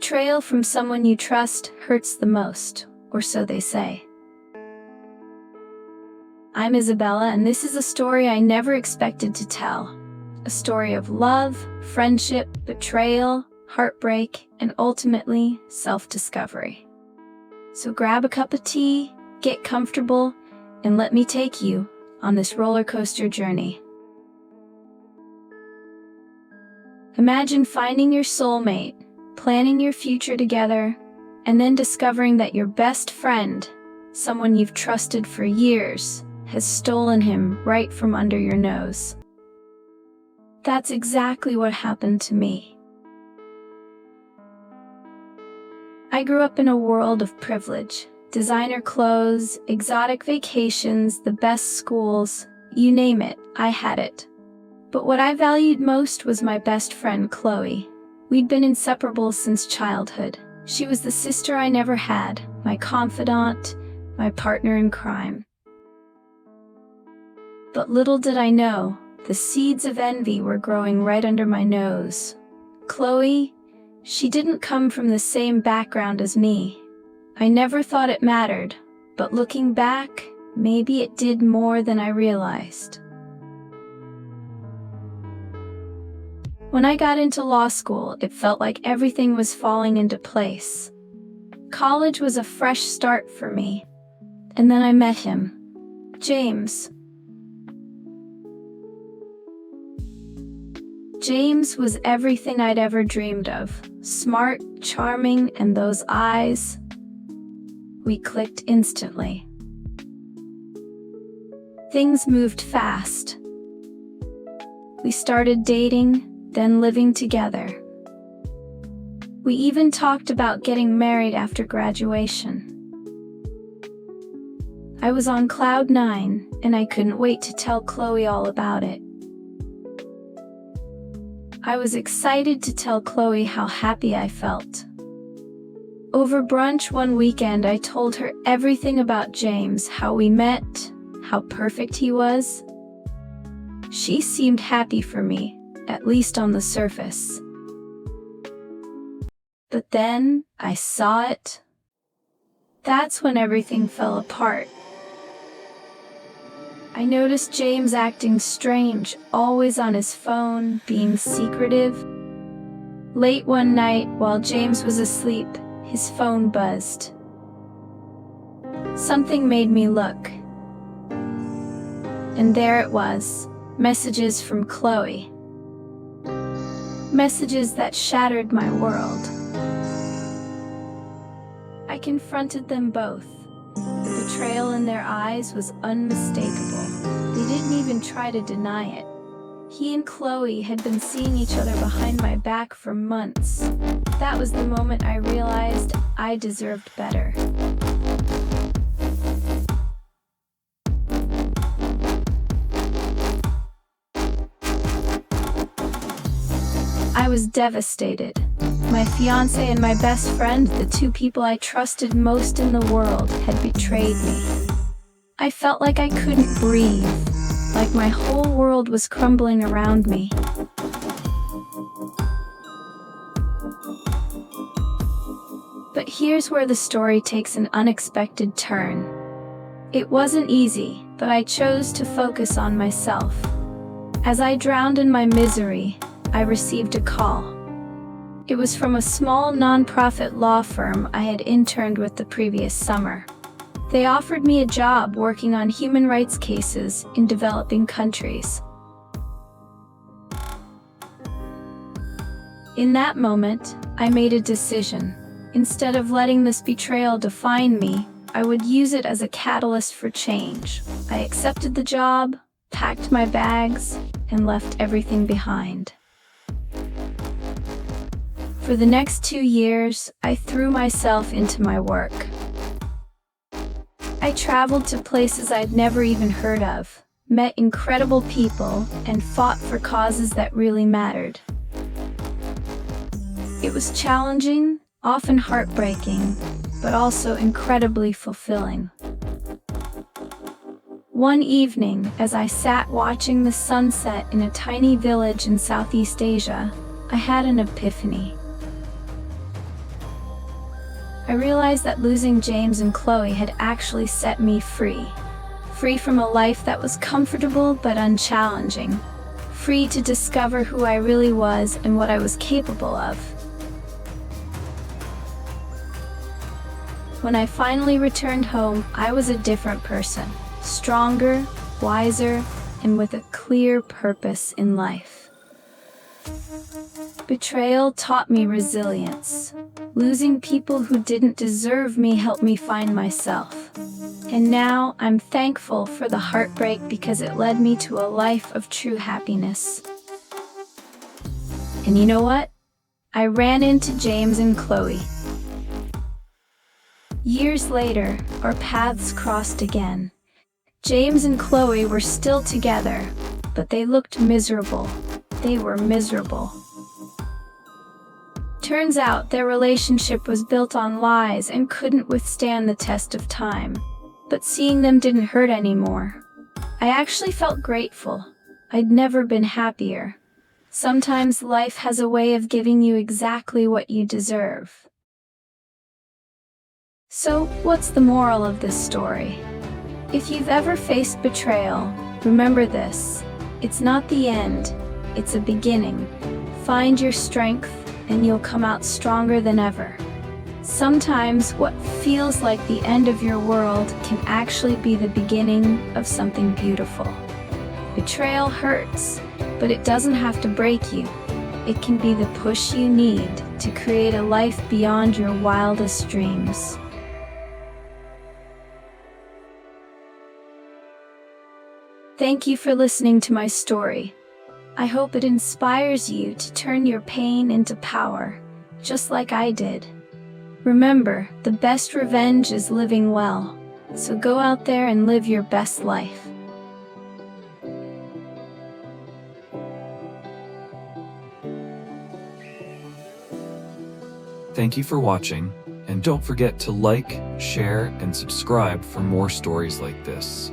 Betrayal from someone you trust hurts the most, or so they say. I'm Isabella, and this is a story I never expected to tell. A story of love, friendship, betrayal, heartbreak, and ultimately, self-discovery. So grab a cup of tea, get comfortable, and let me take you on this roller coaster journey. Imagine finding your soulmate, planning your future together, and then discovering that your best friend, someone you've trusted for years, has stolen him right from under your nose. That's exactly what happened to me. I grew up in a world of privilege. Designer clothes, exotic vacations, the best schools, you name it, I had it. But what I valued most was my best friend, Chloe. We'd been inseparable since childhood. She was the sister I never had, my confidante, my partner in crime. But little did I know, the seeds of envy were growing right under my nose. Chloe, she didn't come from the same background as me. I never thought it mattered, but looking back, maybe it did more than I realized. When I got into law school, it felt like everything was falling into place. College was a fresh start for me. And then I met him, James. James was everything I'd ever dreamed of. Smart, charming, and those eyes. We clicked instantly. Things moved fast. We started dating, then living together. We even talked about getting married after graduation. I was on cloud 9, and I couldn't wait to tell Chloe all about it. I was excited to tell Chloe how happy I felt. Over brunch one weekend, I told her everything about James, how we met, how perfect he was. She seemed happy for me, at least on the surface. But then, I saw it. That's when everything fell apart. I noticed James acting strange, always on his phone, being secretive. Late one night, while James was asleep, his phone buzzed. Something made me look. And there it was, messages from Chloe. Messages that shattered my world. I confronted them both. The betrayal in their eyes was unmistakable. They didn't even try to deny it. He and Chloe had been seeing each other behind my back for months. That was the moment I realized I deserved better. I was devastated. My fiancé and my best friend, the two people I trusted most in the world, had betrayed me. I felt like I couldn't breathe, like my whole world was crumbling around me. But here's where the story takes an unexpected turn. It wasn't easy, but I chose to focus on myself. As I drowned in my misery, I received a call. It was from a small nonprofit law firm I had interned with the previous summer. They offered me a job working on human rights cases in developing countries. In that moment, I made a decision. Instead of letting this betrayal define me, I would use it as a catalyst for change. I accepted the job, packed my bags, and left everything behind. For the next 2 years, I threw myself into my work. I traveled to places I'd never even heard of, met incredible people, and fought for causes that really mattered. It was challenging, often heartbreaking, but also incredibly fulfilling. One evening, as I sat watching the sunset in a tiny village in Southeast Asia, I had an epiphany. I realized that losing James and Chloe had actually set me free. Free from a life that was comfortable but unchallenging. Free to discover who I really was and what I was capable of. When I finally returned home, I was a different person. Stronger, wiser, and with a clear purpose in life. Betrayal taught me resilience. Losing people who didn't deserve me helped me find myself. And now I'm thankful for the heartbreak because it led me to a life of true happiness. And you know what? I ran into James and Chloe. Years later, our paths crossed again. James and Chloe were still together, but they looked miserable. They were miserable. Turns out their relationship was built on lies and couldn't withstand the test of time. But seeing them didn't hurt anymore. I actually felt grateful. I'd never been happier. Sometimes life has a way of giving you exactly what you deserve. So, what's the moral of this story? If you've ever faced betrayal, remember this. It's not the end, it's a beginning. Find your strength, and you'll come out stronger than ever. Sometimes what feels like the end of your world can actually be the beginning of something beautiful. Betrayal hurts, but it doesn't have to break you. It can be the push you need to create a life beyond your wildest dreams. Thank you for listening to my story. I hope it inspires you to turn your pain into power, just like I did. Remember, the best revenge is living well, so go out there and live your best life. Thank you for watching, and don't forget to like, share, and subscribe for more stories like this.